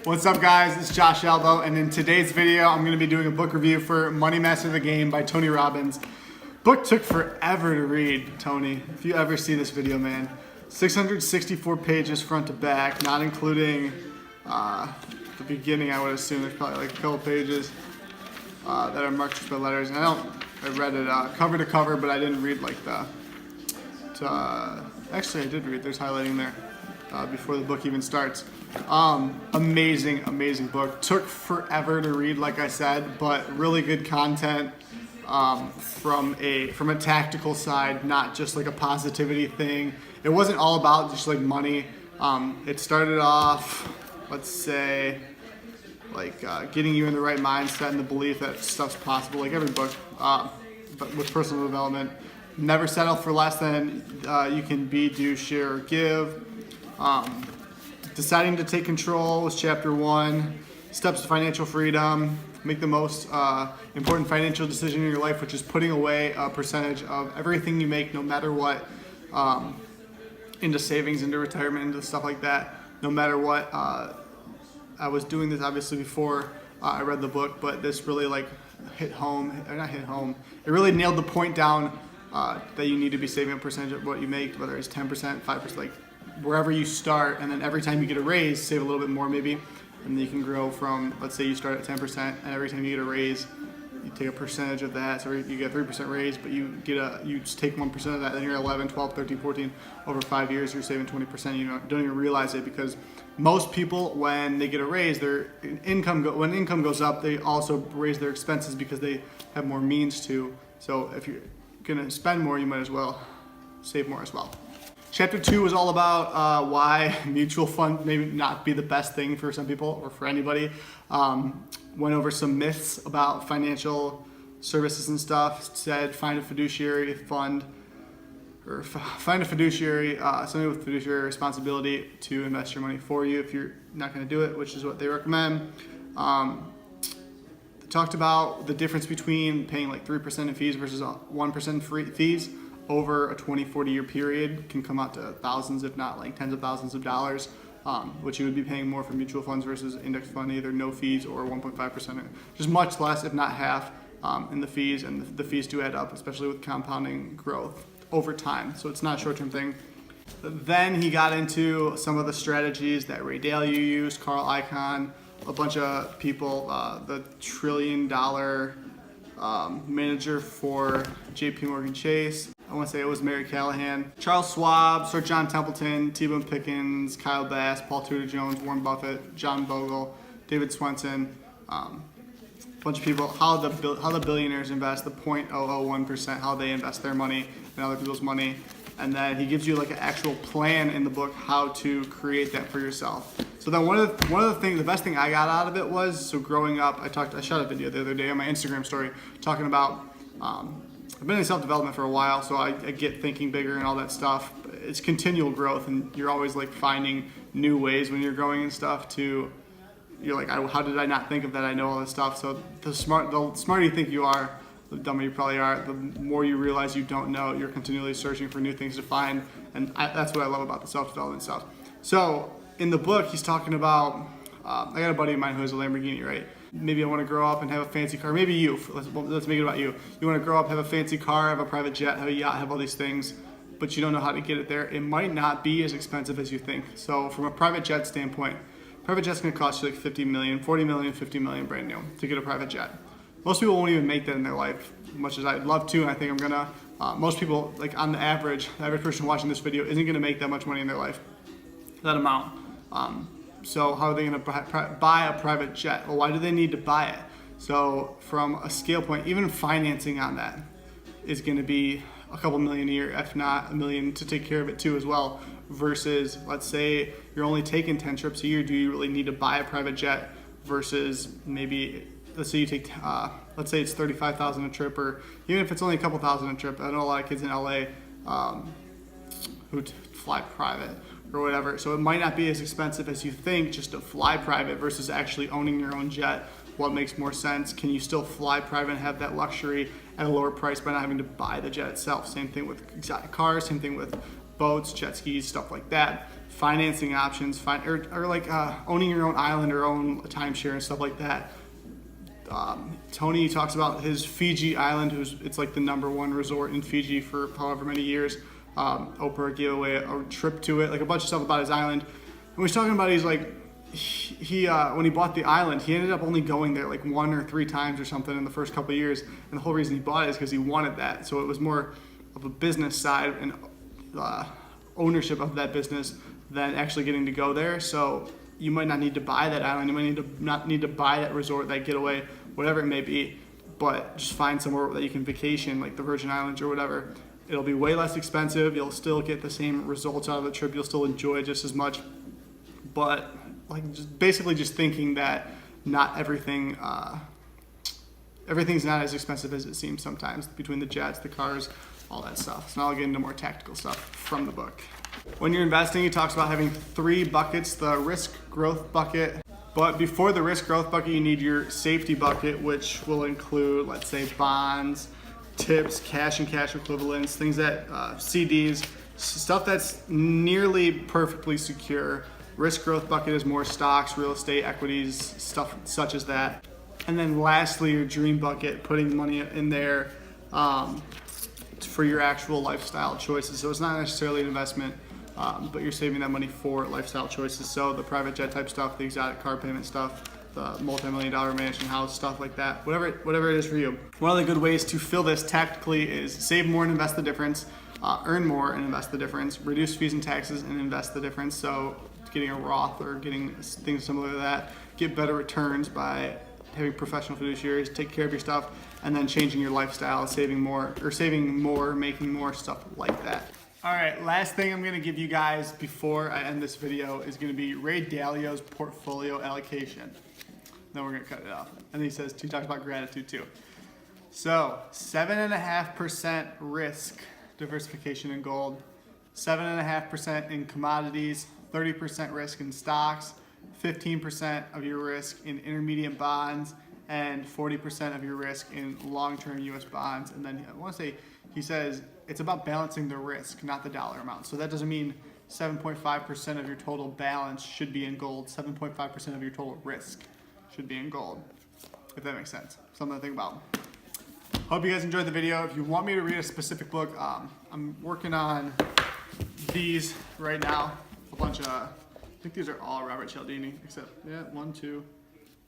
What's up guys, it's Josh Albo, and in today's video I'm going to be doing a book review for Money Master the Game by Tony Robbins. Book took forever to read, Tony. If you ever see this video, man. 664 pages front to back, not including the beginning. I would assume there's probably like a couple pages that are marked just by letters. And I read it cover to cover, but I didn't read like actually I did read, there's highlighting there before the book even starts. Amazing book. Took forever to read, like I said, but really good content from a tactical side, not just like a positivity thing. It wasn't all about just like money. It started off, let's say, like getting you in the right mindset and the belief that stuff's possible, like every book, but with personal development. Never settle for less than you can be, do, share, or give. Deciding to take control was chapter 1. Steps to financial freedom. Make the most important financial decision in your life, which is putting away a percentage of everything you make, no matter what, into savings, into retirement, into stuff like that. No matter what. I was doing this obviously before I read the book, but this really like hit home, or not hit home. It really nailed the point down that you need to be saving a percentage of what you make, whether it's 10%, 5%, like wherever you start, and then every time you get a raise, save a little bit more maybe, and then you can grow from, let's say you start at 10%, and every time you get a raise, you take a percentage of that, so you get a 3% raise, but you just take 1% of that, then you're 11, 12, 13, 14, over 5 years, you're saving 20%, you don't even realize it, because most people, when they get a raise, when income goes up, they also raise their expenses because they have more means to, so if you're gonna spend more, you might as well save more as well. Chapter 2 was all about why mutual fund may not be the best thing for some people or for anybody. Went over some myths about financial services and stuff. Said find a fiduciary fund, or find a fiduciary, somebody with fiduciary responsibility to invest your money for you if you're not going to do it, which is what they recommend. Talked about the difference between paying like 3% in fees versus 1% free fees over a 20-40 year period can come out to thousands, if not like tens of thousands of dollars, which you would be paying more for mutual funds versus index fund, either no fees or 1.5%, just much less, if not half, in the fees, and the fees do add up, especially with compounding growth over time. So it's not a short-term thing. Then he got into some of the strategies that Ray Dalio used, Carl Icahn, a bunch of people, the $1 trillion manager for JP Morgan Chase. I want to say it was Mary Callahan, Charles Schwab, Sir John Templeton, T-Bone Pickens, Kyle Bass, Paul Tudor Jones, Warren Buffett, John Bogle, David Swenson, a bunch of people, how the billionaires invest, the 0.001%, how they invest their money and other people's money. And then he gives you like an actual plan in the book how to create that for yourself. So then one of the things, the best thing I got out of it was, so growing up, I shot a video the other day on my Instagram story talking about, I've been in self-development for a while, so I get thinking bigger and all that stuff. It's continual growth, and you're always like finding new ways when you're growing and stuff you're like, how did I not think of that? I know all this stuff. So the smarter you think you are, the dumber you probably are. The more you realize you don't know, you're continually searching for new things to find, and that's what I love about the self-development stuff. So in the book, he's talking about, I got a buddy of mine who has a Lamborghini, right? Maybe I want to grow up and have a fancy car. Maybe you, let's make it about you. You want to grow up, have a fancy car, have a private jet, have a yacht, have all these things, but you don't know how to get it there. It might not be as expensive as you think. So from a private jet standpoint, private jet's going to cost you like 50 million, 40 million, 50 million brand new to get a private jet. Most people won't even make that in their life, as much as I'd love to, and I think I'm gonna. Most people, like on the average person watching this video isn't gonna make that much money in their life, that amount. So how are they gonna buy a private jet? Well, why do they need to buy it? So from a scale point, even financing on that is gonna be a couple million a year, if not $1 million, to take care of it too as well. Versus, let's say you're only taking 10 trips a year, do you really need to buy a private jet? Versus maybe, let's say you take, let's say it's $35,000 a trip, or even if it's only a couple thousand a trip. I know a lot of kids in LA who fly private or whatever. So it might not be as expensive as you think just to fly private versus actually owning your own jet. What makes more sense? Can you still fly private and have that luxury at a lower price by not having to buy the jet itself? Same thing with exotic cars, same thing with boats, jet skis, stuff like that. financing options, or like owning your own island or own timeshare and stuff like that. Tony talks about his Fiji island, it's like the #1 resort in Fiji for however many years. Oprah gave away a trip to it, like a bunch of stuff about his island. And he's talking about, he's like, he when he bought the island, he ended up only going there like 1 or 3 times or something in the first couple of years. And the whole reason he bought it is because he wanted that. So it was more of a business side and ownership of that business than actually getting to go there. So you might not need to buy that island. You might not need to buy that resort, that getaway, whatever it may be. But just find somewhere that you can vacation, like the Virgin Islands or whatever. It'll be way less expensive. You'll still get the same results out of the trip. You'll still enjoy it just as much. But like basically just thinking that not everything's not as expensive as it seems sometimes, between the jets, the cars, all that stuff. So now I'll get into more tactical stuff from the book. When you're investing, he talks about having 3 buckets: the risk growth bucket. But before the risk growth bucket, you need your safety bucket, which will include, let's say, bonds, tips, cash and cash equivalents, things that CDs, stuff that's nearly perfectly secure. Risk growth bucket is more stocks, real estate, equities, stuff such as that. And then lastly, your dream bucket, putting money in there for your actual lifestyle choices. So it's not necessarily an investment, but you're saving that money for lifestyle choices. So the private jet type stuff, the exotic car payment stuff, the multi-million-dollar mansion house, stuff like that, whatever it is for you. One of the good ways to fill this tactically is save more and invest the difference, earn more and invest the difference, reduce fees and taxes and invest the difference. So getting a Roth or getting things similar to that, get better returns by having professional fiduciaries take care of your stuff, and then changing your lifestyle, saving more, making more, stuff like that. All right, last thing I'm gonna give you guys before I end this video is gonna be Ray Dalio's portfolio allocation. Then we're gonna cut it off. And he talks about gratitude too. So 7.5% risk diversification in gold, 7.5% in commodities, 30% risk in stocks, 15% of your risk in intermediate bonds, and 40% of your risk in long-term U.S. bonds. And then I want to say, he says it's about balancing the risk, not the dollar amount. So that doesn't mean 7.5% of your total balance should be in gold. 7.5% of your total risk should be in gold, if that makes sense. Something to think about. Hope you guys enjoyed the video. If you want me to read a specific book, I'm working on these right now. A bunch of, I think these are all Robert Cialdini, except, yeah, 1, 2,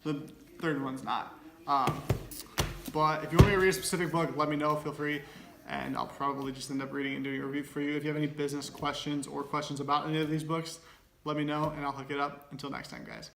the third one's not. But if you want me to read a specific book, let me know, feel free, and I'll probably just end up reading and doing a review for you. If you have any business questions or questions about any of these books, let me know and I'll hook it up. Until next time, guys.